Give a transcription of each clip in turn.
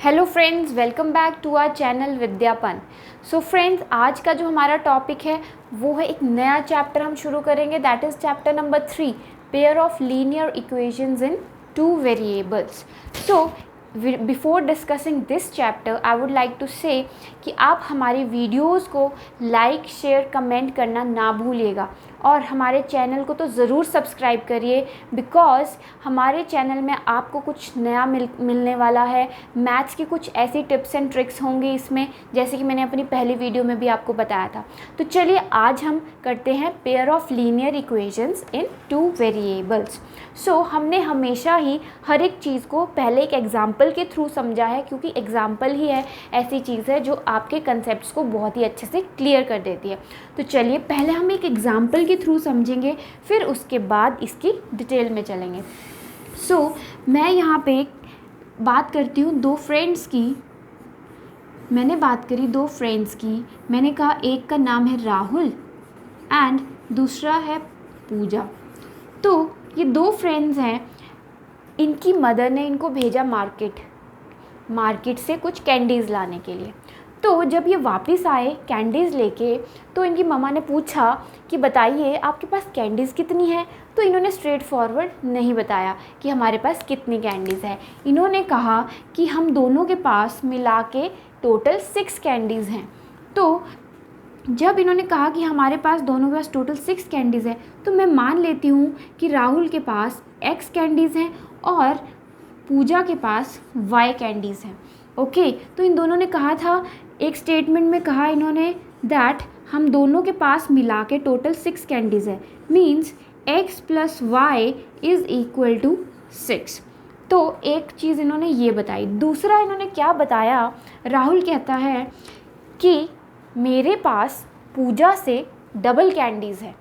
Hello friends, welcome back to our channel Vidyapan. So friends, आज का जो हमारा टॉपिक है वो है एक नया चैप्टर हम शुरू करेंगे, that is chapter number 3, pair of linear equations in two variables. So before discussing this chapter I would like to say कि आप हमारी वीडियोज़ को लाइक शेयर कमेंट करना ना भूलिएगा और हमारे चैनल को तो ज़रूर सब्सक्राइब करिए, बिकॉज़ हमारे चैनल में आपको कुछ नया मिलने वाला है। मैथ्स की कुछ ऐसी टिप्स एंड ट्रिक्स होंगी इसमें, जैसे कि मैंने अपनी पहली वीडियो में भी आपको बताया था। तो चलिए आज हम करते हैं pair of linear equations in two variables. So हमने हमेशा ही हर एक चीज़ को पहले एक एग्जाम्पल के थ्रू समझा है, क्योंकि एग्जाम्पल ही है ऐसी चीज़ है जो आपके कंसेप्ट्स को बहुत ही अच्छे से क्लियर कर देती है। तो चलिए पहले हम एक एग्जाम्पल के थ्रू समझेंगे, फिर उसके बाद इसकी डिटेल में चलेंगे। सो मैं यहाँ पे बात करती हूँ दो फ्रेंड्स की। मैंने बात करी दो फ्रेंड्स की। मैंने कहा एक का नाम है राहुल एंड दूसरा है पूजा। तो ये दो फ्रेंड्स हैं, इनकी मदर ने इनको भेजा मार्केट से कुछ कैंडीज़ लाने के लिए। तो जब ये वापस आए कैंडीज़ लेके, तो इनकी मम्मा ने पूछा कि बताइए आपके पास कैंडीज़ कितनी है। तो इन्होंने स्ट्रेट फॉरवर्ड नहीं बताया कि हमारे पास कितनी कैंडीज़ है। इन्होंने कहा कि हम दोनों के पास मिला के टोटल 6 कैंडीज़ हैं। तो जब इन्होंने कहा कि हमारे पास दोनों के पास टोटल 6 कैंडीज़ है, तो मैं मान लेती हूँ कि राहुल के पास X कैंडीज़ हैं और पूजा के पास Y कैंडीज़ हैं। ओके, तो इन दोनों ने कहा था, एक स्टेटमेंट में कहा इन्होंने दैट हम दोनों के पास मिला के टोटल 6 कैंडीज़ है, means X plus Y is equal to 6। तो एक चीज़ इन्होंने ये बताई। दूसरा इन्होंने क्या बताया, राहुल कहता है कि मेरे पास पूजा से डबल कैंडीज़ है।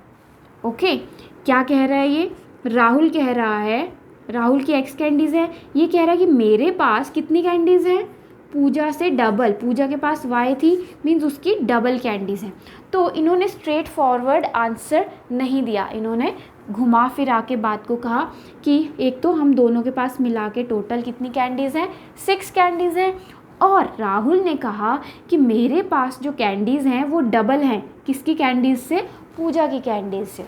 ओके, क्या कह रहा है ये? राहुल कह रहा है, राहुल की X कैंडीज़ है, ये कह रहा है कि मेरे पास कितनी कैंडीज़ हैं? पूजा से डबल। पूजा के पास Y थी, मीन्स उसकी डबल कैंडीज़ हैं। तो इन्होंने स्ट्रेट फॉरवर्ड आंसर नहीं दिया, इन्होंने घुमा फिरा के बात को कहा कि एक तो हम दोनों के पास मिला के टोटल कितनी कैंडीज़ हैं? 6 कैंडीज़ हैं। और राहुल ने कहा कि मेरे पास जो कैंडीज़ हैं वो डबल हैं। किसकी कैंडीज़ से? पूजा की कैंडीज़ से।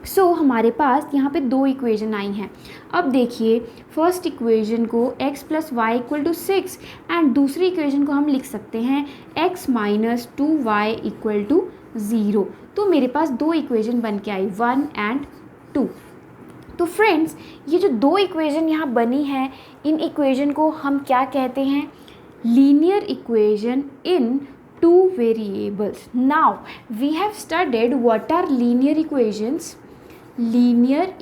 सो हमारे पास यहाँ पे दो इक्वेशन आई हैं। अब देखिए, फर्स्ट इक्वेशन को x plus y equal to 6 and दूसरी इक्वेशन को हम लिख सकते हैं x minus 2y equal to 0। तो मेरे पास दो इक्वेशन बन के आई, 1 एंड 2। तो फ्रेंड्स, ये जो दो इक्वेशन यहाँ बनी है, इन इक्वेशन को हम क्या कहते हैं? Linear equation in two variables. Now we have studied what are linear equations. Linear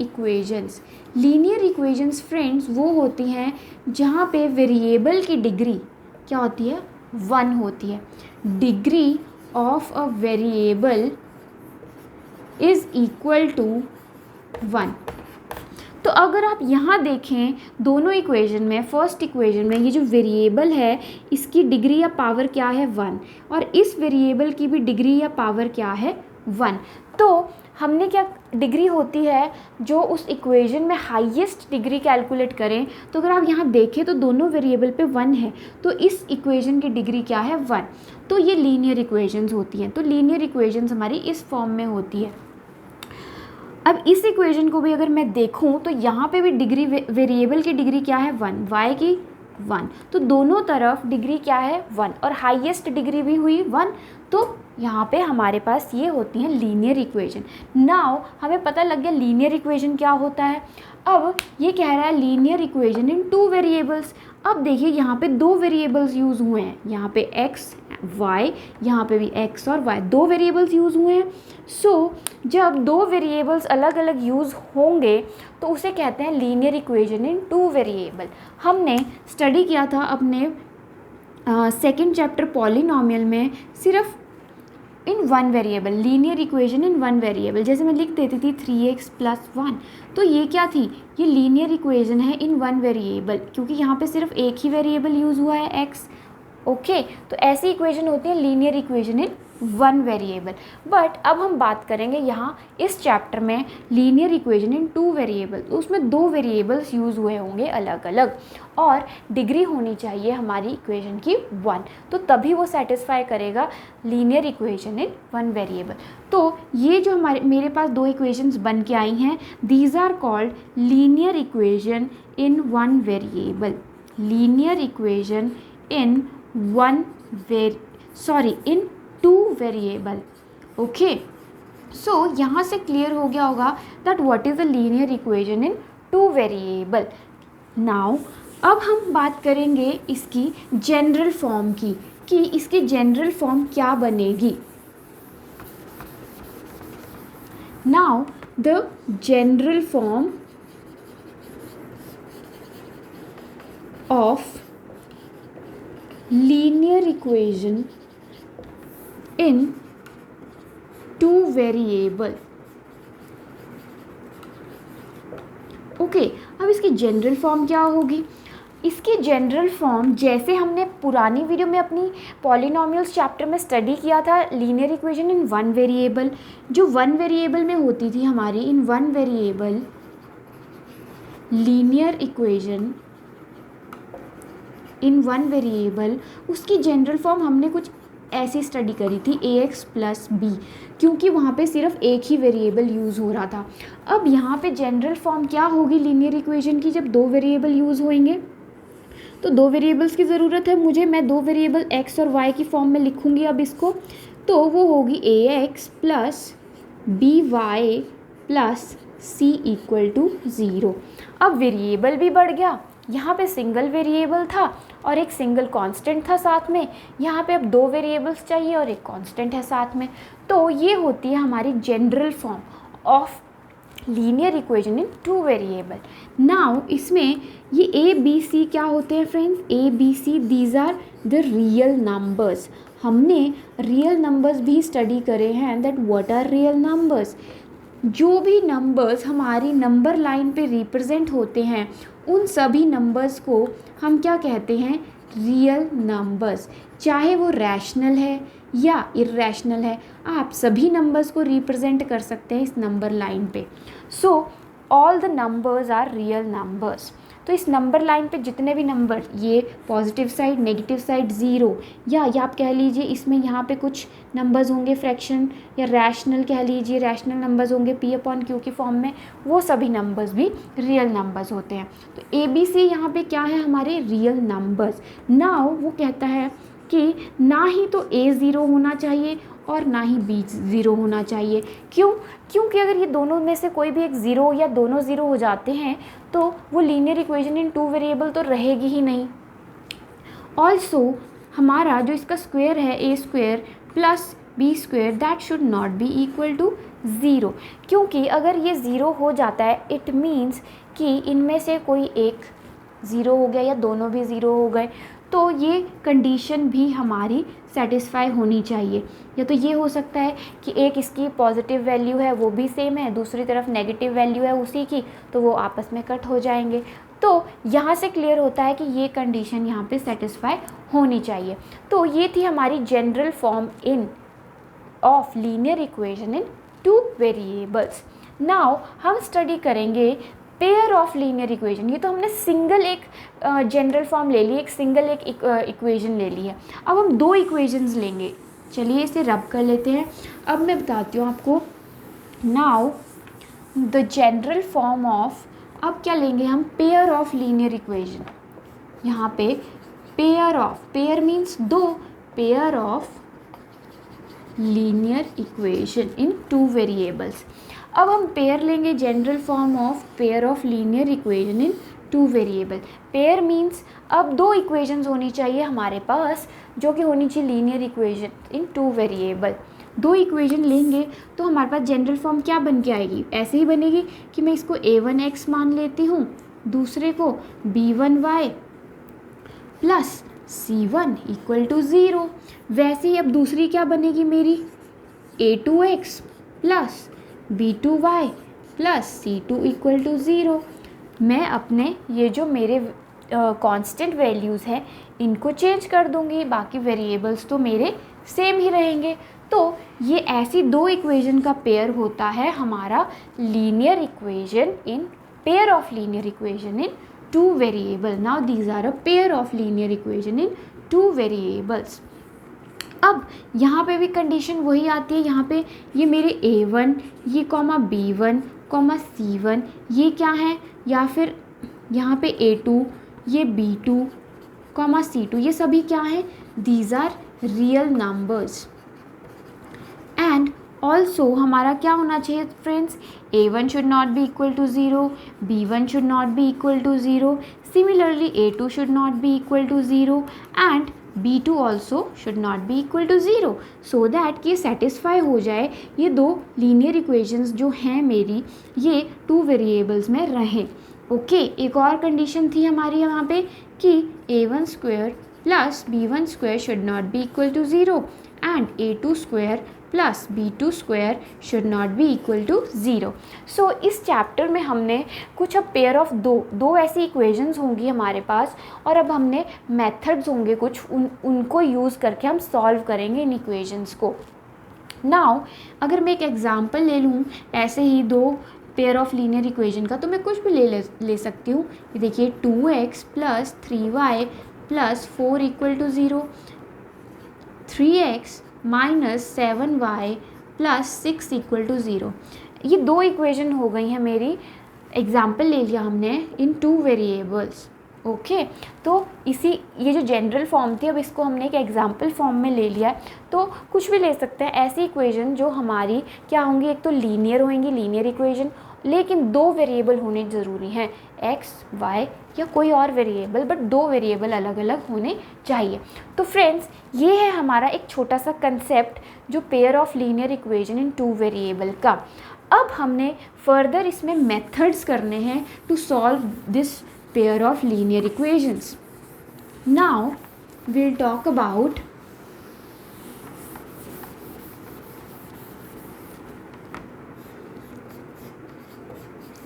equations friends वो होती हैं जहाँ पे वेरिएबल की डिग्री क्या होती है? 1 होती है। Degree of a variable is equal to 1। तो अगर आप यहाँ देखें दोनों इक्वेशन में, फर्स्ट इक्वेशन में ये जो वेरिएबल है इसकी डिग्री या पावर क्या है? 1, और इस वेरिएबल की भी डिग्री या पावर क्या है? 1। तो हमने क्या डिग्री होती है जो उस इक्वेशन में हाईएस्ट डिग्री कैलकुलेट करें, तो अगर आप यहाँ देखें तो दोनों वेरिएबल पे 1 है, तो इस इक्वेशन की डिग्री क्या है? 1। तो ये लीनियर इक्वेशंस होती हैं। तो लीनियर इक्वेशंस हमारी इस फॉर्म में होती है। अब इस इक्वेशन को भी अगर मैं देखूं तो यहाँ पे भी डिग्री, वेरिएबल की डिग्री क्या है? 1, y की 1। तो दोनों तरफ डिग्री क्या है? 1, और हाईएस्ट डिग्री भी हुई 1। तो यहाँ पे हमारे पास ये होती हैं लीनियर इक्वेशन। नाउ हमें पता लग गया लीनियर इक्वेशन क्या होता है। अब ये कह रहा है linear equation in two variables. अब देखिए यहाँ पे दो वेरिएबल्स यूज़ हुए हैं, यहाँ पे x y, यहाँ पे भी x और y, दो वेरिएबल्स यूज़ हुए हैं। सो जब दो वेरिएबल्स अलग अलग यूज़ होंगे तो उसे कहते हैं linear equation in two variable. हमने स्टडी किया था अपने सेकेंड चैप्टर पॉलिनॉमियल में सिर्फ इन one variable, linear equation in one variable. जैसे मैं लिख देती थी 3x प्लस 1, तो ये क्या थी? ये लीनियर इक्वेशन है इन वन वेरिएबल, क्योंकि यहाँ पे सिर्फ एक ही वेरिएबल यूज़ हुआ है x। ओके, तो ऐसी इक्वेशन होती है linear equation in one variable. But अब हम बात करेंगे यहाँ इस चैप्टर में linear equation in two variable, उसमें दो वेरिएबल्स यूज़ हुए होंगे अलग अलग, और डिग्री होनी चाहिए हमारी इक्वेशन की 1, तो तभी वो सेटिस्फाई करेगा linear equation in one variable. तो ये जो मेरे पास दो इक्वेशंस बन के आई हैं, these are called linear equation in one variable, linear equation in in two variable. Okay, so यहाँ से क्लियर हो गया होगा that what is a linear equation in two variable. Now अब हम बात करेंगे इसकी जनरल फॉर्म की, कि इसकी जनरल फॉर्म क्या बनेगी। Now the general form of linear equation in two variable. Okay, अब इसकी जनरल फॉर्म क्या होगी। इसकी जनरल फॉर्म, जैसे हमने पुरानी वीडियो में अपनी पॉलिनोमियल्स चैप्टर में स्टडी किया था linear equation in one variable, जो वन वेरिएबल में होती थी हमारी, इन one variable linear equation in one variable, उसकी जनरल फॉर्म हमने कुछ ऐसी स्टडी करी थी ax प्लस बी, क्योंकि वहाँ पे सिर्फ एक ही वेरिएबल यूज़ हो रहा था। अब यहाँ पे जनरल फॉर्म क्या होगी लीनियर इक्वेशन की, जब दो वेरिएबल यूज़ होंगे तो दो वेरिएबल्स की ज़रूरत है मुझे, मैं दो वेरिएबल x और y की फॉर्म में लिखूँगी अब इसको, तो वो होगी ax plus by plus c equal to 0। अब वेरिएबल भी बढ़ गया, यहाँ पे सिंगल वेरिएबल था और एक सिंगल कांस्टेंट था साथ में, यहाँ पे अब दो वेरिएबल्स चाहिए और एक कांस्टेंट है साथ में। तो ये होती है हमारी general form of linear equation in two variable. Now इसमें ये ए बी सी क्या होते हैं friends, A B C these are the real numbers. हमने रियल नंबर्स भी स्टडी करे हैं, that what are real numbers. जो भी नंबर्स हमारी नंबर लाइन पे रिप्रेजेंट होते हैं उन सभी नंबर्स को हम क्या कहते हैं, रियल नंबर्स। चाहे वो रैशनल है या इर्रेशनल है, आप सभी नंबर्स को रिप्रेजेंट कर सकते हैं इस नंबर लाइन पे। So all the numbers are real numbers. तो इस नंबर लाइन पे जितने भी नंबर, ये positive side negative side zero, या आप कह लीजिए इसमें यहाँ पे कुछ नंबर्स होंगे फ्रैक्शन या रैशनल कह लीजिए, रैशनल नंबर्स होंगे p/q की फॉर्म में, वो सभी नंबर्स भी रियल नंबर्स होते हैं। तो ए बी सी यहाँ पे क्या है, हमारे रियल नंबर्स। नाउ वो कहता है कि ना ही तो a ज़ीरो होना चाहिए और ना ही b ज़ीरो होना चाहिए। क्यों? क्योंकि अगर ये दोनों में से कोई भी एक ज़ीरो या दोनों ज़ीरो हो जाते हैं तो वो linear equation in two variable तो रहेगी ही नहीं। ऑल्सो हमारा जो इसका स्क्वायर है A square plus B square, that should not be equal to zero, क्योंकि अगर ये ज़ीरो हो जाता है इट मीन्स कि इनमें से कोई एक ज़ीरो हो गया या दोनों भी ज़ीरो हो गए, तो ये कंडीशन भी हमारी सेटिस्फाई होनी चाहिए। या तो ये हो सकता है कि एक इसकी पॉजिटिव वैल्यू है वो भी सेम है, दूसरी तरफ नेगेटिव वैल्यू है उसी की, तो वो आपस में कट हो जाएंगे। तो यहाँ से क्लियर होता है कि ये कंडीशन यहाँ पे सेटिस्फाई होनी चाहिए। तो ये थी हमारी general form in of linear equation in two variables. Now हम स्टडी करेंगे पेयर ऑफ लीनियर इक्वेशन। ये तो हमने सिंगल एक जनरल फॉर्म ले ली, एक सिंगल एक इक्वेशन ले ली है। अब हम दो इक्वेशंस लेंगे, चलिए इसे रब कर लेते हैं। अब मैं बताती हूँ आपको। Now the general form of, अब क्या लेंगे हम, पेयर ऑफ लीनियर इक्वेशन। यहाँ पे पेयर ऑफ, पेयर मीन्स दो, pair of linear equation in two variables. अब हम पेयर लेंगे, general form of pair of linear equation in two variable. Pair means अब दो इक्वेशंस होनी चाहिए हमारे पास जो कि होनी चाहिए linear equation in two variable. दो इक्वेशन लेंगे तो हमारे पास जनरल फॉर्म क्या बन के आएगी, ऐसे ही बनेगी कि मैं इसको a1x मान लेती हूँ, दूसरे को b1y plus c1 equal to 0। वैसे ही अब दूसरी क्या बनेगी मेरी, a2x plus b2y plus c2 equal to 0। मैं अपने ये जो मेरे कांस्टेंट वैल्यूज़ हैं इनको चेंज कर दूंगी, बाकी वेरिएबल्स तो मेरे सेम ही रहेंगे। तो ये ऐसी दो इक्वेशन का पेयर होता है हमारा linear equation in pair of linear equation in two variable. Now these are a pair of linear equation in two variables. अब यहाँ पे भी कंडीशन वही आती है. यहाँ पे ये मेरे A1 ये कॉमा B1 कॉमा C1 ये क्या है, या फिर यहाँ पे A2 ये B2 कॉमा C2 ये सभी क्या है, these are real numbers. And also हमारा क्या होना चाहिए friends, A1 should not be equal to 0, B1 should not be equal to 0, similarly A2 should not be equal to 0 and B2 also should not be equal to 0, so that कि satisfy हो जाए ये दो linear equations जो हैं मेरी ये two variables में रहें. ओके एक और कंडीशन थी हमारी यहाँ पे कि A1 square plus B1 square should not be equal to 0 and A2 square plus B2 square should not be equal to 0. So इस चैप्टर में हमने कुछ अब पेयर ऑफ दो ऐसी इक्वेशंस होंगी हमारे पास, और अब हमने मेथड्स होंगे कुछ उनको यूज़ करके हम सॉल्व करेंगे इन इक्वेशंस को. नाउ अगर मैं एक एग्जांपल ले लूँ ऐसे ही दो पेयर ऑफ लीनियर इक्वेशन का, तो मैं कुछ भी ले सकती हूँ. ये देखिए 2x plus 3y plus 4 equal to 0, 3x minus 7y plus 6 equal to 0. ये दो इक्वेशन हो गई हैं मेरी. एग्जाम्पल ले लिया हमने इन टू वेरिएबल्स. ओके तो ये जो जनरल फॉर्म थी अब इसको हमने एक एग्जाम्पल फॉर्म में ले लिया है. तो कुछ भी ले सकते हैं ऐसी इक्वेशन जो हमारी क्या होंगी, एक तो लीनियर होंगी लीनियर इक्वेशन, लेकिन दो वेरिएबल होने ज़रूरी हैं, x y या कोई और वेरिएबल, बट दो वेरिएबल अलग अलग होने चाहिए. तो फ्रेंड्स ये है हमारा एक छोटा सा कंसेप्ट जो pair of linear equation in two variable का. अब हमने फर्दर इसमें मेथड्स करने हैं to solve this pair of linear equations. Now we'll talk about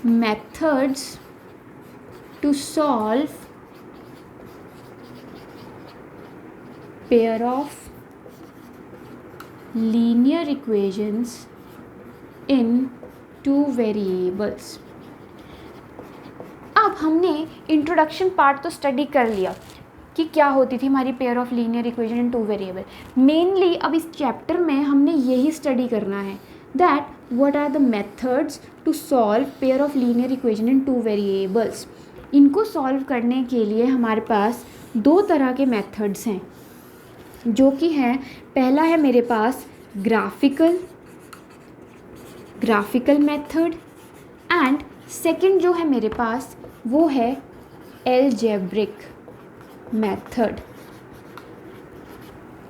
methods to solve pair of linear equations in two variables. अब हमने introduction part तो study कर लिया कि क्या होती थी हमारी pair of linear equation in two variable. Mainly अब इस चैप्टर में हमने यही स्टडी करना है that what are the methods to solve pair of linear equation in two variables. इनको सॉल्व करने के लिए हमारे पास दो तरह के मेथड्स हैं जो कि हैं, पहला है मेरे पास ग्राफिकल मेथड एंड सेकंड जो है मेरे पास वो है एल्जेब्रिक मेथड.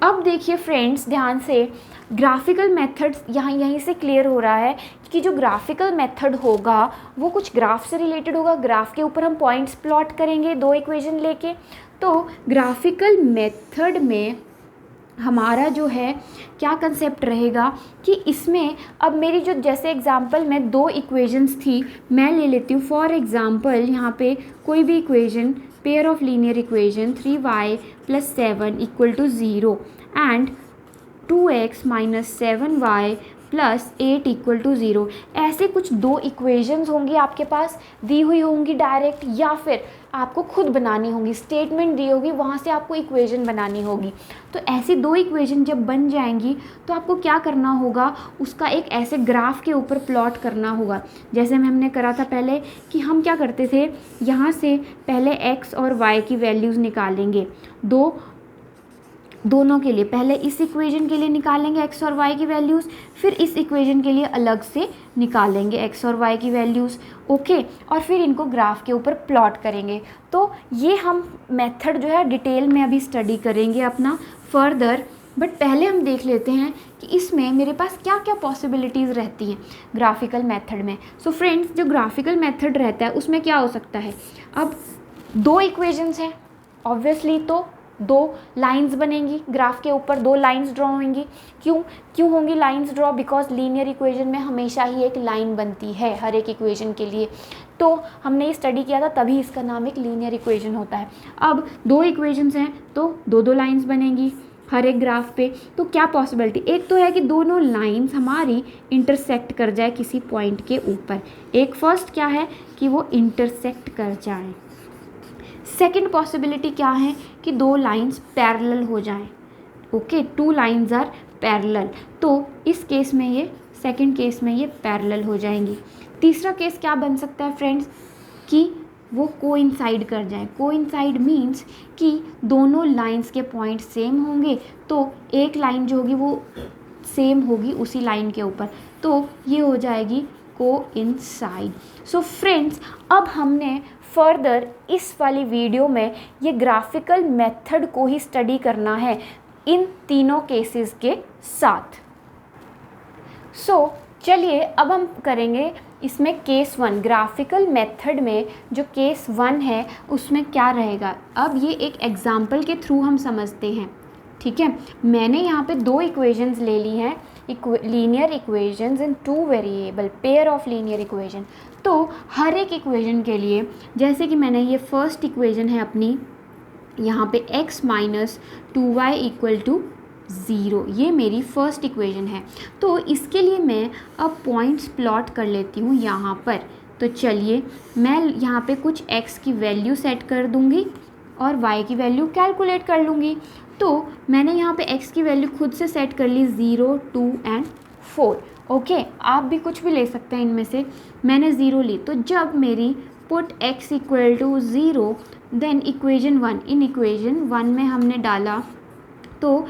अब देखिए फ्रेंड्स ध्यान से, ग्राफिकल मेथड्स यहीं से क्लियर हो रहा है कि जो ग्राफिकल मेथड होगा वो कुछ ग्राफ से रिलेटेड होगा. ग्राफ के ऊपर हम पॉइंट्स प्लॉट करेंगे दो इक्वेशन लेके. तो ग्राफिकल मेथड में हमारा जो है क्या कंसेप्ट रहेगा कि इसमें अब मेरी जो जैसे एग्जांपल में दो इक्वेशंस थी मैं ले लेती हूँ. फॉर एग्जांपल यहाँ पे कोई भी equation pair of linear equation 3y plus 7 equal to 0 and 2x minus 7y plus 8 equal to 0. ऐसे कुछ दो इक्वेशंस होंगी आपके पास, दी हुई होंगी डायरेक्ट, या फिर आपको खुद बनानी होगी. स्टेटमेंट दी होगी वहाँ से आपको इक्वेशन बनानी होगी. तो ऐसी दो इक्वेशन जब बन जाएंगी तो आपको क्या करना होगा, उसका एक ऐसे ग्राफ के ऊपर प्लॉट करना होगा. जैसे हमने करा था पहले कि हम क्या करते थे, यहाँ से पहले x और y की वैल्यूज़ निकालेंगे दोनों के लिए. पहले इस इक्वेशन के लिए निकालेंगे x और y की वैल्यूज़, फिर इस इक्वेशन के लिए अलग से निकालेंगे x और y की वैल्यूज़. ओके और फिर इनको ग्राफ के ऊपर प्लॉट करेंगे. तो ये हम मेथड जो है डिटेल में अभी स्टडी करेंगे अपना फर्दर, बट पहले हम देख लेते हैं कि इसमें मेरे पास क्या क्या पॉसिबिलिटीज़ रहती हैं ग्राफिकल मेथड में. सो फ्रेंड्स जो ग्राफिकल मेथड रहता है उसमें क्या हो सकता है, अब दो इक्वेशंस हैं ऑब्वियसली, तो दो लाइंस बनेंगी ग्राफ के ऊपर, दो लाइंस ड्रॉ होंगी. क्यों होंगी lines draw, because linear equation में हमेशा ही एक लाइन बनती है हर एक इक्वेशन के लिए. तो हमने ये स्टडी किया था तभी इसका नाम एक लीनियर इक्वेशन होता है. अब दो इक्वेशंस हैं तो दो लाइंस बनेंगी. हर एक ग्राफ पे। तो क्या पॉसिबिलिटी, एक तो है कि दोनों लाइंस हमारी इंटरसेक्ट कर जाए किसी पॉइंट के ऊपर, एक फर्स्ट क्या है कि वो इंटरसेक्ट कर जाए। सेकंड पॉसिबिलिटी क्या है कि दो लाइंस पैरेलल हो जाएं। Okay, two lines are parallel, तो इस केस में ये, सेकंड केस में ये पैरेलल हो जाएंगी। तीसरा केस क्या बन सकता है फ्रेंड्स कि वो कोइंसाइड कर जाए। कोइंसाइड मीन्स कि दोनों लाइंस के पॉइंट सेम होंगे, तो एक लाइन जो होगी वो सेम होगी उसी लाइन के ऊपर, तो ये हो जाएगी कोइंसाइड। सो फ्रेंड्स, अब हमने फर्दर इस वाली वीडियो में ये ग्राफिकल मेथड को ही स्टडी करना है इन तीनों केसेस के साथ। सो चलिए अब हम करेंगे इसमें केस 1, ग्राफिकल मेथड में जो केस 1 है उसमें क्या रहेगा। अब ये एक एग्जाम्पल के थ्रू हम समझते हैं, ठीक है। मैंने यहाँ पे दो इक्वेशंस ले ली हैं, linear equations in two variable, pair of linear equation. तो हर एक इक्वेशन के लिए, जैसे कि मैंने ये फर्स्ट इक्वेशन है अपनी, यहाँ पे x minus 2y equal to 0, ये मेरी फर्स्ट इक्वेशन है। तो इसके लिए मैं अब पॉइंट्स प्लॉट कर लेती हूँ यहाँ पर। तो चलिए मैं यहाँ पे कुछ x की वैल्यू सेट कर दूँगी और y की वैल्यू कैलकुलेट कर लूँगी। तो मैंने यहाँ पे x की वैल्यू खुद से सेट कर ली 0, 2 एंड 4। ओके, आप भी कुछ भी ले सकते हैं इनमें से, मैंने 0 ली। तो जब मेरी put x equal to 0, then equation 1, in equation 1 में हमने डाला तो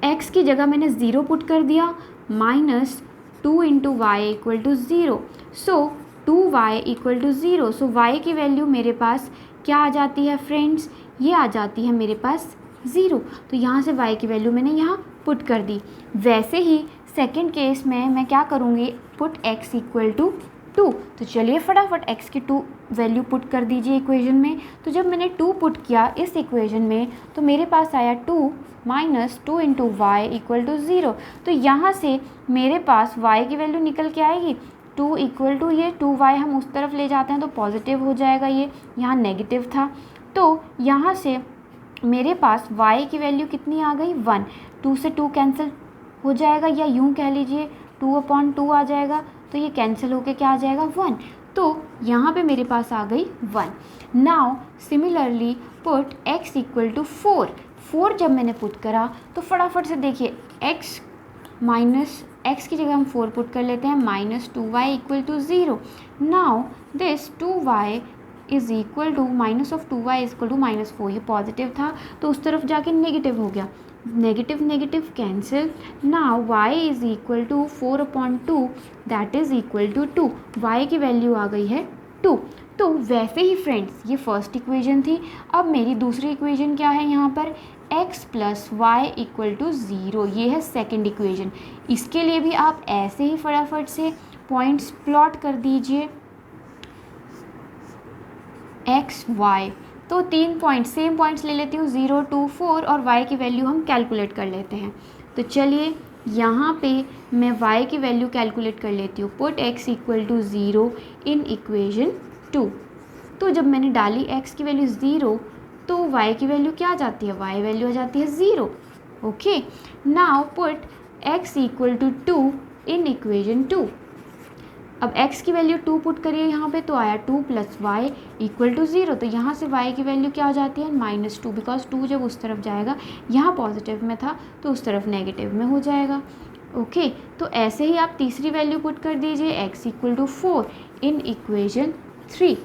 x की जगह मैंने 0 पुट कर दिया, minus 2 into y equal to 0, so 2y equal to 0। So y की वैल्यू मेरे पास क्या आ जाती है फ्रेंड्स, ये आ जाती है मेरे पास 0। तो यहाँ से y की वैल्यू मैंने यहाँ पुट कर दी। वैसे ही सेकंड केस में मैं क्या करूँगी, पुट x इक्वल टू 2। तो चलिए फटाफट x की 2 वैल्यू पुट कर दीजिए इक्वेशन में। तो जब मैंने 2 पुट किया इस इक्वेशन में तो मेरे पास आया 2 minus 2 into y equal to 0। तो यहाँ से मेरे पास y की वैल्यू निकल के आएगी 2 इक्वल टू, ये 2y हम उस तरफ ले जाते हैं तो पॉजिटिव हो जाएगा, ये यहाँ नेगेटिव था। तो यहाँ से मेरे पास y की वैल्यू कितनी आ गई 1, 2 से 2 कैंसिल हो जाएगा, या यूँ कह लीजिए 2/2 आ जाएगा, तो ये कैंसिल होके क्या आ जाएगा 1। तो यहाँ पे मेरे पास आ गई 1। Now similarly put x equal to 4। 4 जब मैंने पुट करा तो फटाफट से देखिए x माइनस x की जगह हम 4 पुट कर लेते हैं, minus 2y equal to 0। Now this 2y is equal to minus of 2y is equal to -4, ये पॉजिटिव था तो उस तरफ जाके नेगेटिव हो गया, negative negative cancel. Now y is equal to 4/2 that is equal to 2, y की value आ गई है 2। तो वैसे ही फ्रेंड्स ये फर्स्ट इक्वेशन थी। अब मेरी दूसरी इक्वेशन क्या है यहाँ पर, x plus y equal to 0, ये है सेकेंड इक्वेशन। इसके लिए भी आप ऐसे ही फटाफट से पॉइंट्स प्लॉट कर दीजिए x y। तो 3 पॉइंट्स, सेम पॉइंट्स ले लेती हूँ 0, 2, 4 और y की वैल्यू हम कैलकुलेट कर लेते हैं। तो चलिए यहाँ पे मैं y की वैल्यू कैलकुलेट कर लेती हूँ, put x equal to 0 in equation 2। तो जब मैंने डाली x की वैल्यू 0 तो y की वैल्यू क्या आ जाती है, y वैल्यू आ जाती है 0। Okay, now put x equal to 2 in equation 2। अब x की वैल्यू 2 पुट करिए यहाँ पे तो आया 2 प्लस वाई इक्वल टू 0। तो यहाँ से y की वैल्यू क्या हो जाती है, -2, बिकॉज 2 जब उस तरफ जाएगा, यहाँ पॉजिटिव में था तो उस तरफ नेगेटिव में हो जाएगा। ओके, तो ऐसे ही आप तीसरी वैल्यू पुट कर दीजिए x equal to 4 in equation 3।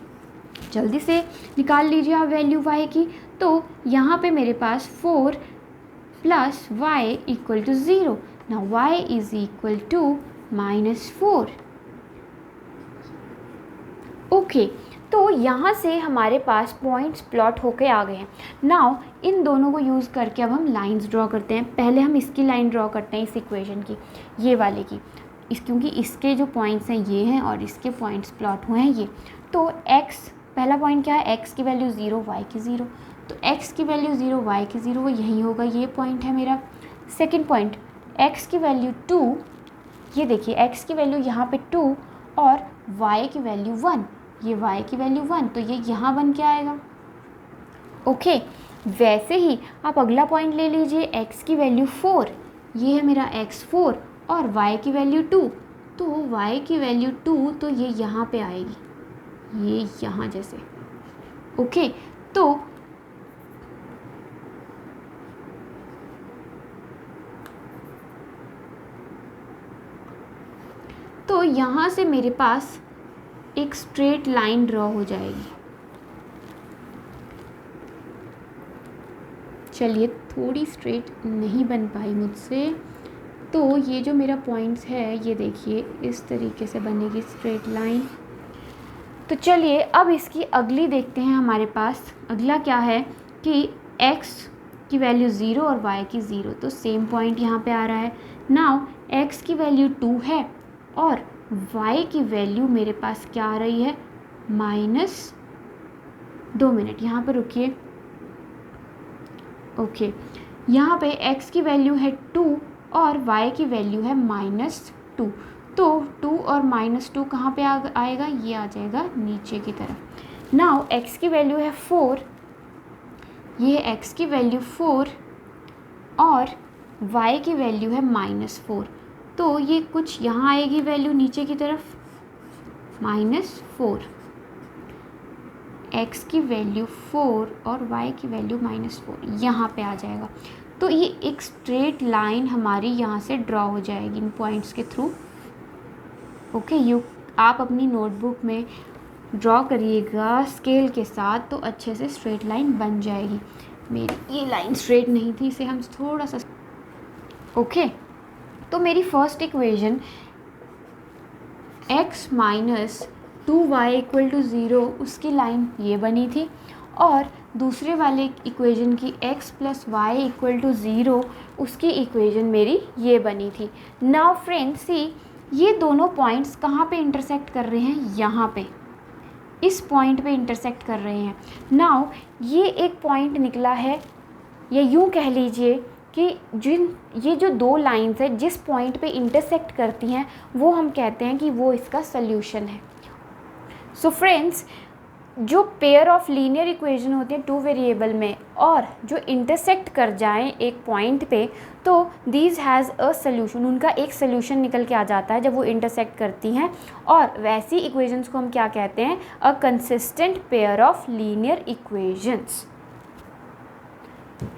जल्दी से निकाल लीजिए आप वैल्यू y की। तो यहाँ पे मेरे पास 4 plus y equal to 0। Now y is equal to -4। Okay, तो यहाँ से हमारे पास पॉइंट्स प्लॉट होके आ गए हैं। नाउ इन दोनों को यूज़ करके अब हम लाइंस ड्रॉ करते हैं। पहले हम इसकी लाइन ड्रॉ करते हैं, इस इक्वेशन की, ये वाले की, क्योंकि इसके जो पॉइंट्स हैं ये हैं और इसके पॉइंट्स प्लॉट हुए हैं ये। तो x, पहला पॉइंट क्या है, x की वैल्यू 0, y की 0, तो x की वैल्यू 0, y की 0, वो यही होगा, ये पॉइंट है मेरा। सेकेंड पॉइंट, x की वैल्यू 2, ये देखिए x की वैल्यू यहाँ पे 2 और y की वैल्यू 1, ये y की वैल्यू 1, तो ये यहाँ बन के आएगा। ओके, वैसे ही आप अगला पॉइंट ले लीजिए, x की वैल्यू 4, ये है मेरा x 4 और y की वैल्यू 2, तो y की वैल्यू 2 तो ये यहाँ पे आएगी, ये यहाँ जैसे। ओके, तो यहाँ से मेरे पास एक स्ट्रेट लाइन ड्रॉ हो जाएगी। चलिए, थोड़ी स्ट्रेट नहीं बन पाई मुझसे, तो ये जो मेरा पॉइंट्स है ये देखिए इस तरीके से बनेगी स्ट्रेट लाइन। तो चलिए अब इसकी अगली देखते हैं। हमारे पास अगला क्या है कि x की वैल्यू 0 और y की 0, तो सेम पॉइंट यहाँ पे आ रहा है। नाउ x की वैल्यू 2 है और y की वैल्यू मेरे पास क्या आ रही है, -2 मिनट, यहाँ पे रुकिए। ओके, यहाँ पे x की वैल्यू है 2 और y की वैल्यू है -2, तो 2 और -2 कहाँ पे आएगा, ये आ जाएगा नीचे की तरफ। नाउ x की वैल्यू है 4, ये है x की वैल्यू 4 और y की वैल्यू है -4, तो ये कुछ यहाँ आएगी वैल्यू नीचे की तरफ, -4, x की वैल्यू 4 और y की वैल्यू -4 यहाँ पे आ जाएगा। तो ये एक स्ट्रेट लाइन हमारी यहाँ से ड्रॉ हो जाएगी इन पॉइंट्स के थ्रू। ओके, आप अपनी नोटबुक में ड्रॉ करिएगा स्केल के साथ, तो अच्छे से स्ट्रेट लाइन बन जाएगी। मेरी ये लाइन स्ट्रेट नहीं थी, इसे हम थोड़ा सा। ओके, तो मेरी फर्स्ट इक्वेशन x - 2y = 0 उसकी लाइन ये बनी थी, और दूसरे वाले इक्वेशन की x + y = 0 उसकी इक्वेशन मेरी ये बनी थी। नाउ फ्रेंड्स सी, ये दोनों पॉइंट्स कहाँ पे इंटरसेक्ट कर रहे हैं, यहाँ पे इस पॉइंट पे इंटरसेक्ट कर रहे हैं। नाउ ये एक पॉइंट निकला है, या यूँ कह लीजिए कि ये जो दो लाइंस है जिस पॉइंट पे इंटरसेक्ट करती हैं वो हम कहते हैं कि वो इसका सल्यूशन है। सो फ्रेंड्स, जो पेयर ऑफ लीनियर इक्वेशन होती हैं 2 वेरिएबल में और जो इंटरसेक्ट कर जाएं एक पॉइंट पे, तो दीज हैज़ अ सल्यूशन, उनका एक सल्यूशन निकल के आ जाता है जब वो इंटरसेक्ट करती हैं, और वैसी इक्वेशंस को हम क्या कहते हैं, a consistent pair of linear equations.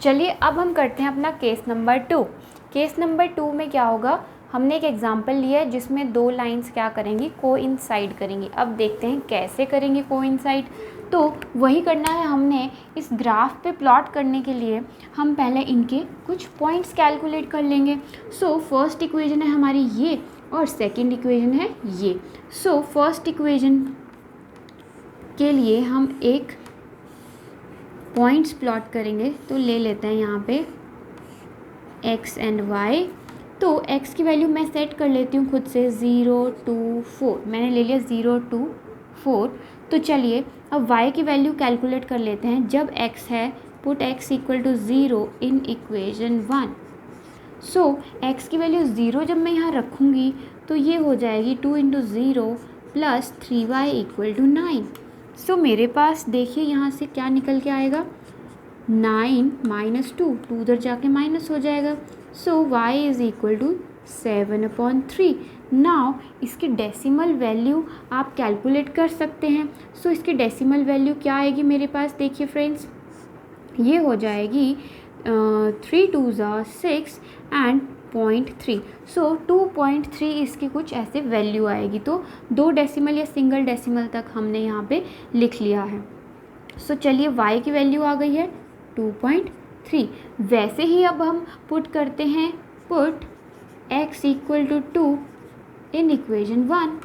चलिए अब हम करते हैं अपना केस नंबर 2। केस नंबर 2 में क्या होगा, हमने एक एग्जांपल लिया है जिसमें दो लाइंस क्या करेंगी, कोइंसाइड करेंगी। अब देखते हैं कैसे करेंगे कोइंसाइड। तो वही करना है हमने, इस ग्राफ पे प्लॉट करने के लिए हम पहले इनके कुछ पॉइंट्स कैलकुलेट कर लेंगे। सो फर्स्ट इक्वेशन है हमारी ये और सेकंड इक्वेशन है ये। सो फर्स्ट इक्वेशन के लिए हम एक पॉइंट्स प्लॉट करेंगे, तो ले लेते हैं यहाँ पे x एंड y। तो x की वैल्यू मैं सेट कर लेती हूँ खुद से 0 2 4, मैंने ले लिया 0 2 4। तो चलिए अब y की वैल्यू कैलकुलेट कर लेते हैं। जब x है, put x = 0 in equation 1। So x की वैल्यू 0 जब मैं यहाँ रखूँगी तो ये हो जाएगी 2 × 0 + 3y = 9। सो मेरे पास देखिए यहाँ से क्या निकल के आएगा, 9 - 2, 2 उधर जाके माइनस हो जाएगा। सो y = 7/3। नाउ इसकी डेसिमल वैल्यू आप कैलकुलेट कर सकते हैं। सो इसकी डेसिमल वैल्यू क्या आएगी मेरे पास, देखिए फ्रेंड्स, ये हो जाएगी 3 2 6 एंड 0.3। सो 2.3 इसकी कुछ ऐसे वैल्यू आएगी। तो 2 डेसिमल या सिंगल डेसिमल तक हमने यहाँ पे लिख लिया है। सो चलिए y की वैल्यू आ गई है 2.3। वैसे ही अब हम पुट करते हैं, पुट x = 2 इन इक्वेशन 1।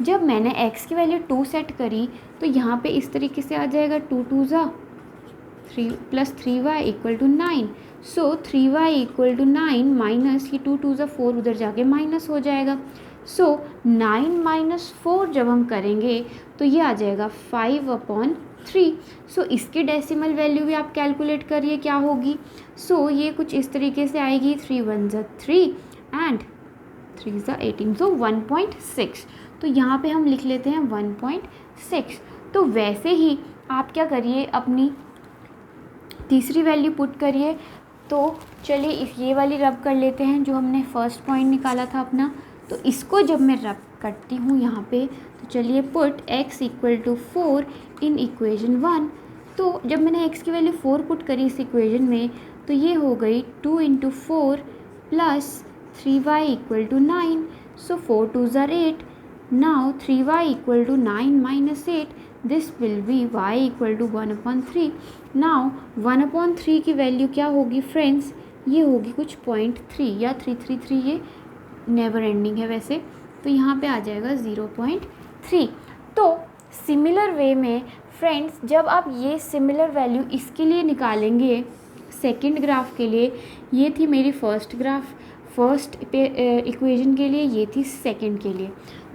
जब मैंने x की वैल्यू 2 सेट करी तो यहाँ पे इस तरीके से आ जाएगा 2 2 3 + 3y = 9। सो 3y = 9 माइनस ये 2 2 4 उधर जाके माइनस हो जाएगा। सो 9 - 4 जब हम करेंगे तो ये आ जाएगा 5/3। सो इसकी डेसिमल वैल्यू भी आप कैलकुलेट करिए क्या होगी। सो ये कुछ इस तरीके से आएगी, 3 1 3 एंड 3 18, सो 1.6। तो यहाँ पे हम लिख लेते हैं 1.6। तो वैसे ही आप क्या करिए, अपनी तीसरी वैल्यू पुट करिए। तो चलिए ये वाली रब कर लेते हैं जो हमने फर्स्ट पॉइंट निकाला था अपना। तो इसको जब मैं रब करती हूँ यहाँ पे, तो चलिए put x equal to 4 in equation 1। तो जब मैंने x की वैल्यू 4 पुट करी इस इक्वेशन में, तो ये हो गई 2 into 4 plus 3y equal to 9। So 4 2s are 8। Now 3y equal to 9 minus 8, this will be y equal to 1/3। Now 1/3 की वैल्यू क्या होगी फ्रेंड्स, ये होगी कुछ 0.3 या 333, ये नेवर एंडिंग है वैसे, तो यहाँ पे आ जाएगा 0.3। तो सिमिलर वे में फ्रेंड्स जब आप ये सिमिलर वैल्यू इसके लिए निकालेंगे सेकंड ग्राफ के लिए, ये थी मेरी फर्स्ट ग्राफ फर्स्ट इक्वेशन के लिए, ये थी सेकंड के लिए।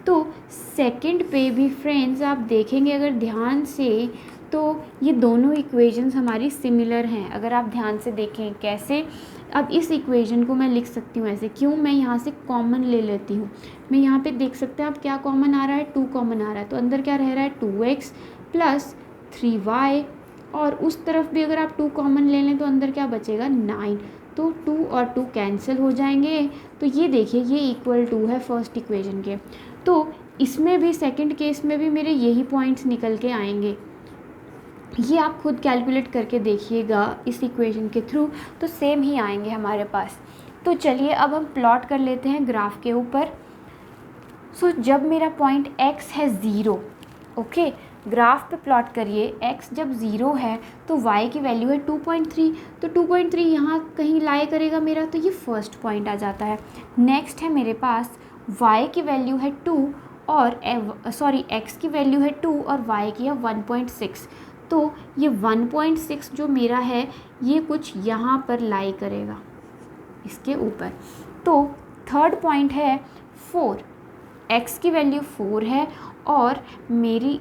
तो सेकंड पे भी फ्रेंड्स आप देखेंगे अगर ध्यान से, तो ये दोनों इक्वेशंस हमारी सिमिलर हैं। अगर आप ध्यान से देखें कैसे, अब इस इक्वेशन को मैं लिख सकती हूँ ऐसे, क्यों, मैं यहाँ से कॉमन ले लेती हूँ। मैं यहाँ पे देख सकते हैं आप क्या कॉमन आ रहा है, 2 कॉमन आ रहा है, तो अंदर क्या रह रहा है 2x प्लस 3y, और उस तरफ भी अगर आप 2 कॉमन ले लें तो अंदर क्या बचेगा 9। तो 2 और 2 कैंसिल हो जाएंगे। तो ये देखिए ये इक्वल टू है फर्स्ट इक्वेशन के। तो इसमें भी सेकंड केस में भी मेरे यही पॉइंट्स निकल के आएंगे। ये आप खुद कैलकुलेट करके देखिएगा इस इक्वेशन के थ्रू, तो सेम ही आएंगे हमारे पास। तो चलिए अब हम प्लॉट कर लेते हैं ग्राफ के ऊपर। सो जब मेरा पॉइंट x है 0, ओके, ग्राफ पे प्लॉट करिए, x जब 0 है तो y की वैल्यू है 2.3, तो 2.3 यहाँ कहीं लाई करेगा मेरा, तो ये फर्स्ट पॉइंट आ जाता है। नेक्स्ट है मेरे पास y की वैल्यू है 2 और x की वैल्यू है 2 और y की है 1.6, तो ये 1.6 जो मेरा है ये कुछ यहाँ पर लाई करेगा इसके ऊपर। तो थर्ड पॉइंट है 4, x की वैल्यू 4 है और मेरी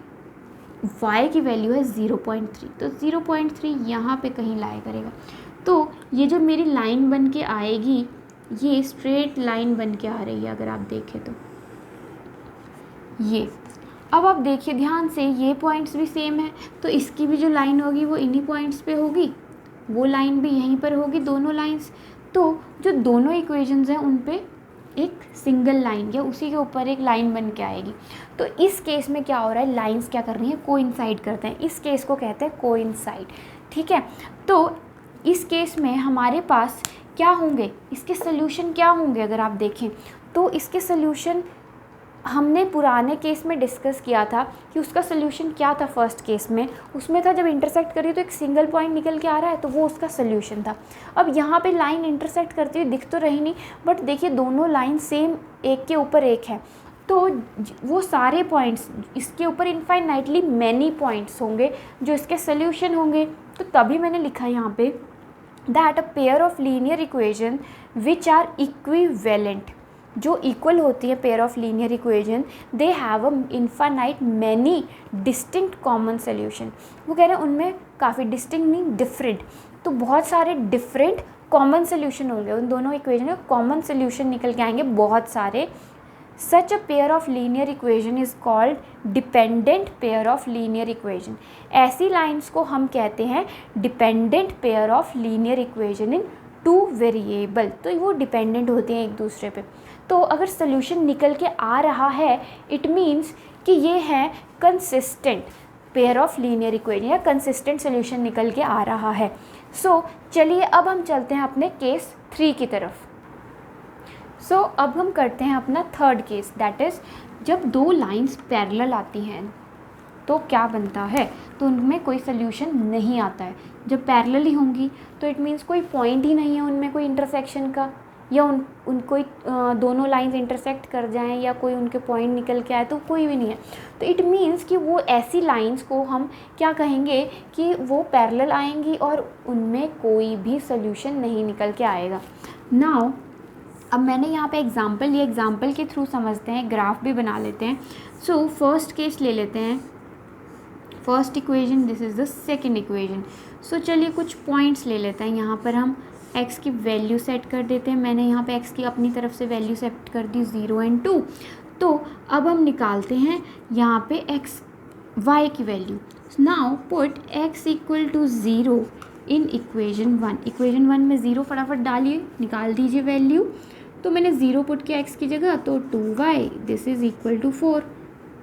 y की वैल्यू है 0.3, तो 0.3 यहाँ पे कहीं लाई करेगा। तो ये जो मेरी लाइन बन के आएगी, ये स्ट्रेट लाइन बन के आ रही है अगर आप देखें तो ये। अब आप देखिए ध्यान से, ये पॉइंट्स भी सेम है, तो इसकी भी जो लाइन होगी वो इन्हीं पॉइंट्स पे होगी, वो लाइन भी यहीं पर होगी, दोनों लाइंस। तो जो दोनों इक्वेशंस हैं उन पे एक सिंगल लाइन या उसी के ऊपर एक लाइन बन के आएगी। तो इस केस में क्या हो रहा है, लाइंस क्या कर रही हैं, कोइंसाइड करते हैं। इस केस को कहते हैं कोइंसाइड, ठीक है। तो इस केस में हमारे पास क्या होंगे, इसके सोल्यूशन क्या होंगे, अगर आप देखें तो इसके सोल्यूशन हमने पुराने केस में डिस्कस किया था कि उसका सोल्यूशन क्या था। फर्स्ट केस में उसमें था जब इंटरसेक्ट करी तो एक सिंगल पॉइंट निकल के आ रहा है, तो वो उसका सोल्यूशन था। अब यहाँ पे लाइन इंटरसेक्ट करती हुई दिख तो रही नहीं, बट देखिए दोनों लाइन सेम एक के ऊपर एक है, तो वो सारे पॉइंट्स इसके ऊपर इनफाइनाइटली मैनी पॉइंट्स होंगे जो इसके सोल्यूशन होंगे। तो तभी मैंने लिखा यहाँ पे that a pair of linear equation which are equivalent, जो इक्वल होती है pair of linear equation, they have a infinite many distinct common solution. वो कह रहे हैं उनमें काफ़ी डिस्टिंक्ट नहीं डिफरेंट, तो बहुत सारे डिफरेंट कॉमन सोल्यूशन होंगे उन दोनों इक्वेशन में, कॉमन सोल्यूशन निकल के आएंगे बहुत सारे। Such a pair of linear equation is called dependent pair of linear equation. ऐसी लाइन्स को हम कहते हैं dependent pair of linear equation in 2 variable, तो वो डिपेंडेंट होते हैं एक दूसरे पे। तो अगर सोल्यूशन निकल के आ रहा है, इट मीन्स कि ये है consistent pair of linear equation या कंसिस्टेंट सोल्यूशन निकल के आ रहा है। सो चलिए अब हम चलते हैं अपने केस 3 की तरफ। सो अब हम करते हैं अपना थर्ड केस, दैट इज़ जब दो लाइंस पैरेलल आती हैं तो क्या बनता है, तो उनमें कोई सोल्यूशन नहीं आता है। जब पैरेलल ही होंगी तो इट मीन्स कोई पॉइंट ही नहीं है उनमें कोई इंटरसेक्शन का, या उन कोई दोनों लाइंस इंटरसेक्ट कर जाएं या कोई उनके पॉइंट निकल के आए, तो कोई भी नहीं है। तो इट मीन्स कि वो ऐसी लाइंस को हम क्या कहेंगे कि वो पैरेलल आएंगी और उनमें कोई भी सोल्यूशन नहीं निकल के आएगा। नाउ अब मैंने यहाँ पे एग्जांपल लिया, एग्जांपल के थ्रू समझते हैं, ग्राफ भी बना लेते हैं। सो फर्स्ट केस ले लेते हैं, first equation, this is the second equation. So चलिए कुछ पॉइंट्स ले लेते हैं, यहाँ पर हम x की वैल्यू सेट कर देते हैं। मैंने यहाँ पे x की अपनी तरफ से वैल्यू सेट कर दी 0 और 2। तो अब हम निकालते हैं यहाँ पे y की value. Now put x equal to 0 in equation 1। Equation 1 में 0 फटाफट डालिए, निकाल दीजिए वैल्यू। तो मैंने 0 पुट किया x की जगह, तो 2y this is equal to 4।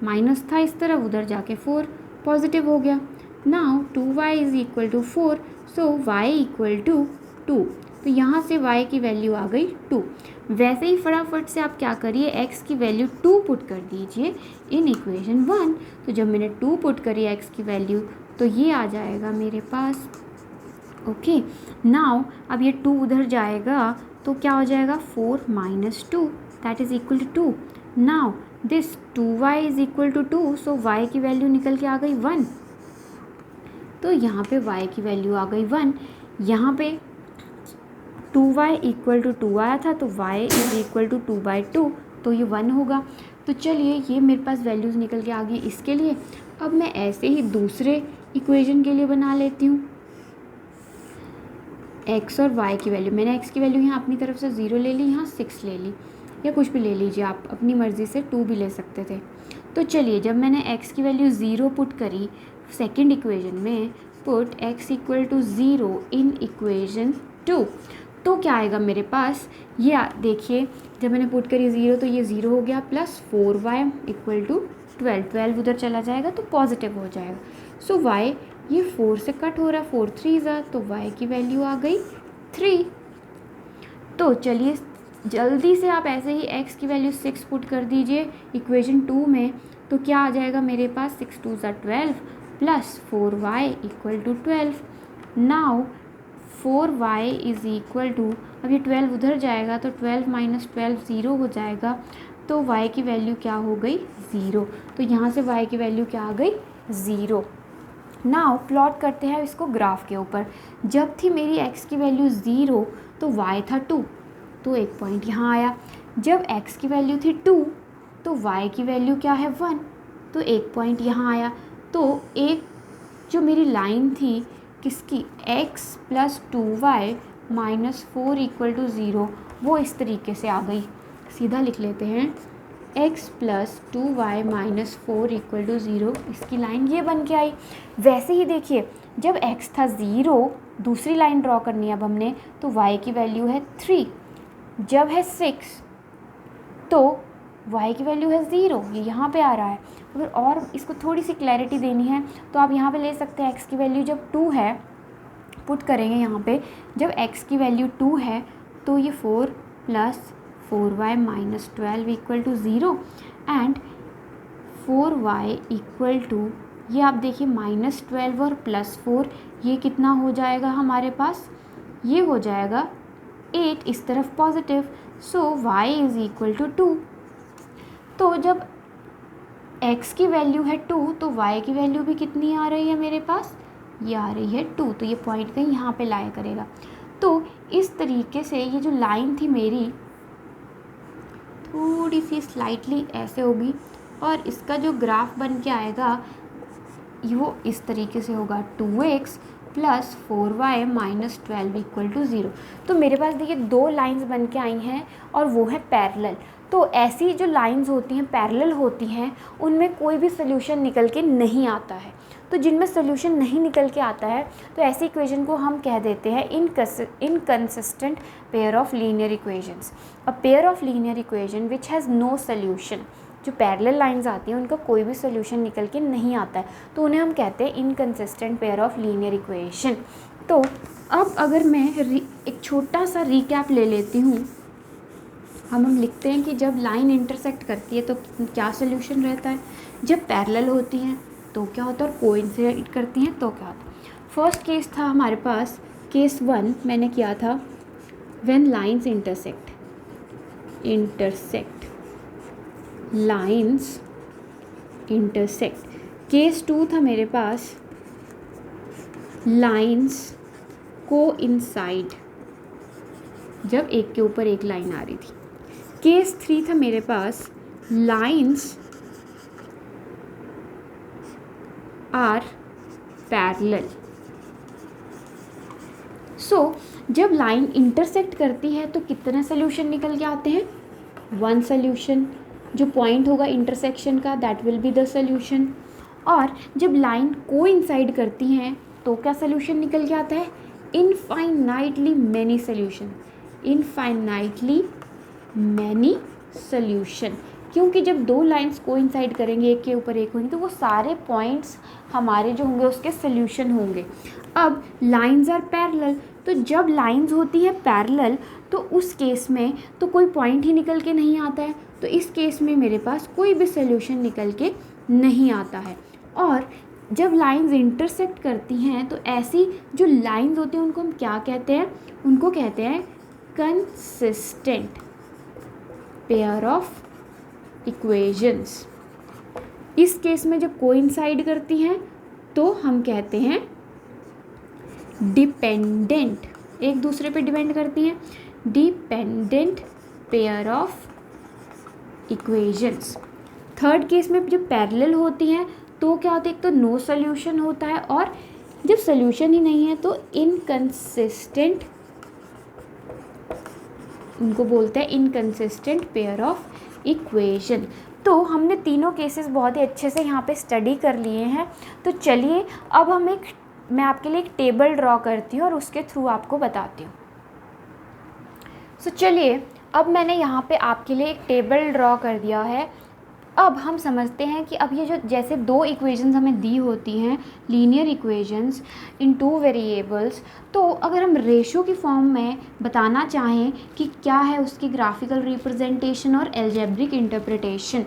Minus था इस तरफ, उधर जाके 4 पॉजिटिव हो गया। Now 2y is equal to 4, so y equal to 2। तो यहाँ से y की वैल्यू आ गई 2। वैसे ही फटाफट से आप क्या करिए, x की वैल्यू 2 पुट कर दीजिए इन इक्वेशन 1। तो जब मैंने 2 पुट करी x की वैल्यू, तो ये आ जाएगा मेरे पास। ओके, नाउ अब ये 2 उधर जाएगा तो क्या हो जाएगा, 4 minus 2 that is equal to 2। Now this 2y is equal to 2, so y की वैल्यू निकल के आ गई 1। तो यहाँ पे y की वैल्यू आ गई 1। यहाँ पे 2y इक्वल टू 2 आया था, तो y इज़ इक्वल टू 2/2, तो ये 1 होगा। तो चलिए ये मेरे पास वैल्यूज़ निकल के आ गई इसके लिए। अब मैं ऐसे ही दूसरे इक्वेशन के लिए बना लेती हूँ। x और y की वैल्यू, मैंने x की वैल्यू यहाँ अपनी तरफ से 0 ले ली, यहाँ 6 ले ली, या कुछ भी ले लीजिए आप, अपनी मर्ज़ी से 2 भी ले सकते थे। तो चलिए जब मैंने x की वैल्यू 0 पुट करी सेकंड इक्वेशन में, put x equal to 0 in equation 2, तो क्या आएगा मेरे पास, ये देखिए जब मैंने पुट करी 0 तो ये 0 हो गया, प्लस 4y इक्वल टू 12 उधर चला जाएगा तो पॉजिटिव हो जाएगा। सो y ये 4 से कट हो रहा है, 4 3 ज़ा, तो y की वैल्यू आ गई 3। तो चलिए जल्दी से आप ऐसे ही x की वैल्यू 6 पुट कर दीजिए इक्वेशन 2 में, तो क्या आ जाएगा मेरे पास, 6 2 ज़ा 12 plus 4y equal to 12। Now 4y is equal to, अब ये 12 उधर जाएगा तो 12 माइनस 12 0 हो जाएगा, तो y की वैल्यू क्या हो गई, 0। तो यहाँ से y की वैल्यू क्या आ गई, 0। नाउ प्लॉट करते हैं इसको ग्राफ के ऊपर। जब थी मेरी x की वैल्यू 0 तो y था 2, तो एक पॉइंट यहाँ आया। जब x की वैल्यू थी 2 तो y की वैल्यू क्या है, 1, तो एक पॉइंट यहाँ आया। तो एक जो मेरी लाइन थी किसकी, x plus 2y minus 4 equal to 0, वो इस तरीके से आ गई। सीधा लिख लेते हैं, x plus 2y minus 4 equal to 0, इसकी लाइन ये बन के आई। वैसे ही देखिए जब x था 0, दूसरी लाइन ड्रॉ करनी है अब हमने, तो y की वैल्यू है 3। जब है 6 तो y की वैल्यू है 0, ये यहाँ पे आ रहा है। अगर और इसको थोड़ी सी क्लैरिटी देनी है तो आप यहाँ पे ले सकते हैं, x की वैल्यू जब 2 है, पुट करेंगे यहाँ पे, जब x की वैल्यू 2 है तो ये 4 plus 4y minus 12 equal to 0 and 4y equal to, ये आप देखिए माइनस 12 और प्लस 4, ये कितना हो जाएगा हमारे पास, ये हो जाएगा 8, इस तरफ positive. So y is equal to 2। तो जब x की वैल्यू है 2 तो y की वैल्यू भी कितनी आ रही है मेरे पास, ये आ रही है 2, तो ये पॉइंट कहीं यहाँ पे लाया करेगा। तो इस तरीके से ये जो लाइन थी मेरी थोड़ी सी स्लाइटली ऐसे होगी, और इसका जो ग्राफ बन के आएगा वो इस तरीके से होगा, 2x plus 4y minus 12 equal to 0। तो मेरे पास देखिए 2 लाइंस बन के आई हैं और वो है पैरेलल। तो ऐसी जो लाइंस होती हैं पैरेलल होती हैं, उनमें कोई भी सोल्यूशन निकल के नहीं आता है। तो जिनमें सोल्यूशन नहीं निकल के आता है तो ऐसी इक्वेशन को हम कह देते हैं inconsistent pair of linear equations. A pair of linear equation which has no solution, जो पैरेलल लाइंस आती हैं उनका कोई भी सोल्यूशन निकल के नहीं आता है, तो उन्हें हम कहते हैं inconsistent pair of linear equation. तो अब अगर मैं एक छोटा सा रिकैप ले लेती हूँ, हम लिखते हैं कि जब लाइन इंटरसेक्ट करती है तो क्या सोल्यूशन रहता है, जब पैरेलल होती हैं तो क्या होता है, और कोइंसाइड करती हैं तो क्या होता है। फर्स्ट केस था हमारे पास, केस 1 मैंने किया था, when lines intersect, lines intersect. Case 2 था मेरे पास, लाइंस कोइंसाइड, जब एक के ऊपर एक लाइन आ रही थी। केस 3 था मेरे पास, लाइंस आर पैरेलल। सो जब लाइन इंटरसेक्ट करती है तो कितने सोल्यूशन निकल के आते हैं, 1 सोल्यूशन, जो पॉइंट होगा इंटरसेक्शन का that will be the solution. और जब लाइन कोइंसाइड करती हैं तो क्या सोल्यूशन निकल के आता है, infinitely many solution, infinitely many solution, क्योंकि जब दो लाइंस कोइंसाइड करेंगे, एक के ऊपर एक होंगे, तो वो सारे पॉइंट्स हमारे जो होंगे उसके सोल्यूशन होंगे। अब लाइंस आर पैरेलल, तो जब लाइंस होती है पैरेलल तो उस केस में तो कोई पॉइंट ही निकल के नहीं आता है, तो इस केस में मेरे पास कोई भी सोल्यूशन निकल के नहीं आता है। और जब लाइंस इंटरसेक्ट करती हैं तो ऐसी जो लाइंस होती हैं उनको हम क्या कहते हैं, उनको कहते हैं कंसिस्टेंट पेयर ऑफ इक्वेशंस। इस केस में जब कोइंसाइड करती हैं तो हम कहते हैं डिपेंडेंट, एक दूसरे पे डिपेंड करती हैं, dependent pair of equations. Third case में जब पैरेलल होती हैं तो क्या होता है, एक तो नो सोल्यूशन होता है, और जब सोल्यूशन ही नहीं है तो इनकंसिस्टेंट, उनको बोलते हैं इनकंसिस्टेंट पेयर ऑफ इक्वेशन। तो हमने तीनों केसेस बहुत ही अच्छे से यहाँ पे स्टडी कर लिए हैं। तो चलिए अब मैं आपके लिए एक टेबल ड्रॉ करती हूँ और उसके थ्रू आपको बताती हूँ। सो चलिए अब मैंने यहाँ पे आपके लिए एक टेबल ड्रॉ कर दिया है। अब हम समझते हैं कि अब ये जो जैसे दो इक्वेशंस हमें दी होती हैं, linear equations in two variables, तो अगर हम रेशो की फॉर्म में बताना चाहें कि क्या है उसकी ग्राफिकल रिप्रेजेंटेशन और अलजेब्रिक इंटरप्रिटेशन,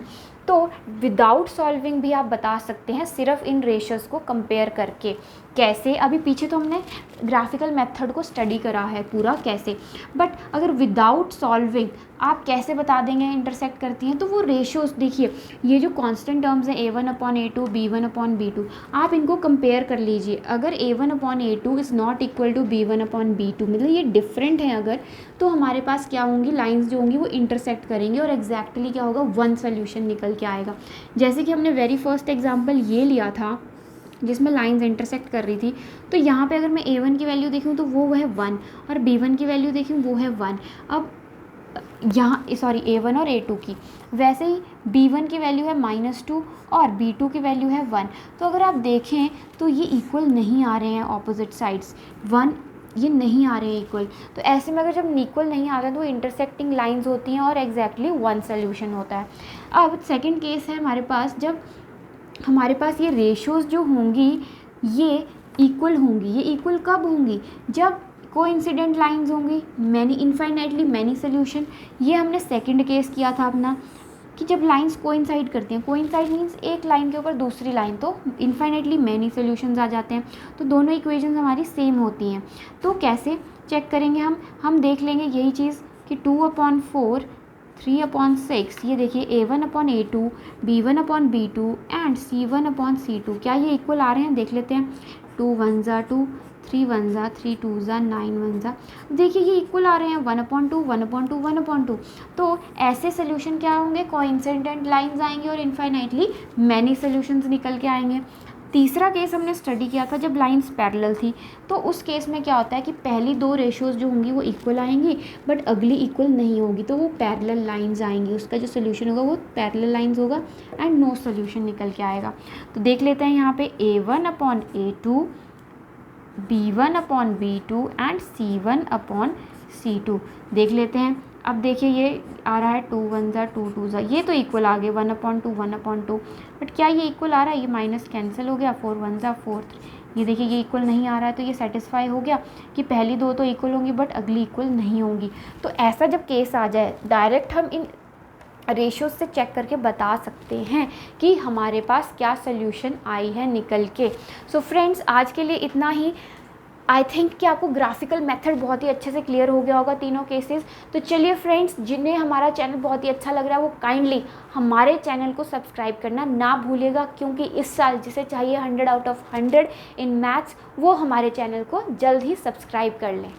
तो विदाउट सॉल्विंग भी आप बता सकते हैं सिर्फ इन रेशियोज़ को कंपेयर करके। कैसे, अभी पीछे तो हमने ग्राफिकल मेथड को स्टडी करा है पूरा कैसे, बट अगर विदाउट सॉल्विंग आप कैसे बता देंगे इंटरसेक्ट करती हैं, तो वो रेशियोज़ देखिए, ये जो कांस्टेंट टर्म्स हैं a1/a2 b1/b2, आप इनको कंपेयर कर लीजिए। अगर a1/a2 is not equal to b1/b2, मतलब ये डिफरेंट है अगर, तो हमारे पास क्या होंगी, लाइंस जो होंगी वो इंटरसेक्ट करेंगे और एग्जैक्टली क्या होगा, वन सोल्यूशन निकल के आएगा। जैसे कि हमने वेरी फर्स्ट एग्जाम्पल ये लिया था जिसमें लाइंस इंटरसेक्ट कर रही थी, तो यहाँ पे अगर मैं a1 की वैल्यू देखूँ तो वो है 1 और b1 की वैल्यू देखूँ वो है 1। अब यहाँ a1 और a2 की, वैसे ही b1 की वैल्यू है -2 और b2 की वैल्यू है 1। तो अगर आप देखें तो ये इक्वल नहीं आ रहे हैं, ऑपोजिट साइड्स 1 ये नहीं आ रहे हैं इक्वल। तो ऐसे में अगर जब इक्वल नहीं आ रहे हैं तो इंटरसेक्टिंग लाइंस होती हैं और एग्जैक्टली वन सोल्यूशन होता है। अब सेकेंड केस है हमारे पास, जब हमारे पास ये रेशियोज़ जो होंगी ये इक्वल होंगी। ये इक्वल कब होंगी, जब कोइंसिडेंट लाइंस होंगी, मैनी इनफाइनाइटली मैनी सोल्यूशन। ये हमने सेकंड केस किया था अपना, कि जब लाइंस कोइंसाइड करती हैं, कोइंसाइड मीन्स एक लाइन के ऊपर दूसरी लाइन, तो इनफाइनाइटली मैनी सोल्यूशंस आ जाते हैं। तो दोनों इक्वेशंस हमारी सेम होती हैं। तो कैसे चेक करेंगे हम देख लेंगे यही चीज़ कि 2/4 3/6, ये देखिए a1/a2 b1/b2 एंड c1/c2, क्या ये इक्वल आ रहे हैं, देख लेते हैं। 2 1 2 3 1 3 2 9 1, देखिए ये इक्वल आ रहे हैं 1/2 1/2 1/2। तो ऐसे सोल्यूशन क्या होंगे, कोइंसिडेंट लाइंस आएंगे और इनफाइनाइटली मैनी सोल्यूशंस निकल के आएंगे। तीसरा केस हमने स्टडी किया था जब लाइंस पैरेलल थी, तो उस केस में क्या होता है कि पहली दो रेशियोज़ जो होंगी वो इक्वल आएंगी बट अगली इक्वल नहीं होगी, तो वो पैरेलल लाइंस आएंगी, उसका जो सोल्यूशन होगा वो पैरेलल लाइंस होगा एंड नो सोल्यूशन निकल के आएगा। तो देख लेते हैं यहाँ पे a1/a2 b1/b2 एंड c1/c2 देख लेते हैं। अब देखिए ये आ रहा है 2 1 2 2, ये तो इक्वल आ गए 1/2 1/2, बट क्या ये इक्वल आ रहा है, ये माइनस कैंसिल हो गया, 4 1 4 ये देखिए ये इक्वल नहीं आ रहा है। तो ये सेटिस्फाई हो गया कि पहली दो तो इक्वल होंगी बट अगली इक्वल नहीं होंगी। तो ऐसा जब केस आ जाए, डायरेक्ट हम इन रेशियोज से चेक करके बता सकते हैं कि हमारे पास क्या सोल्यूशन आई है निकल के। सो फ्रेंड्स आज के लिए इतना ही। आई थिंक कि आपको ग्राफिकल मेथड बहुत ही अच्छे से क्लियर हो गया होगा तीनों केसेस। तो चलिए फ्रेंड्स, जिन्हें हमारा चैनल बहुत ही अच्छा लग रहा है वो काइंडली हमारे चैनल को सब्सक्राइब करना ना भूलिएगा, क्योंकि इस साल जिसे चाहिए 100 आउट ऑफ 100 इन मैथ्स वो हमारे चैनल को जल्द ही सब्सक्राइब कर लें।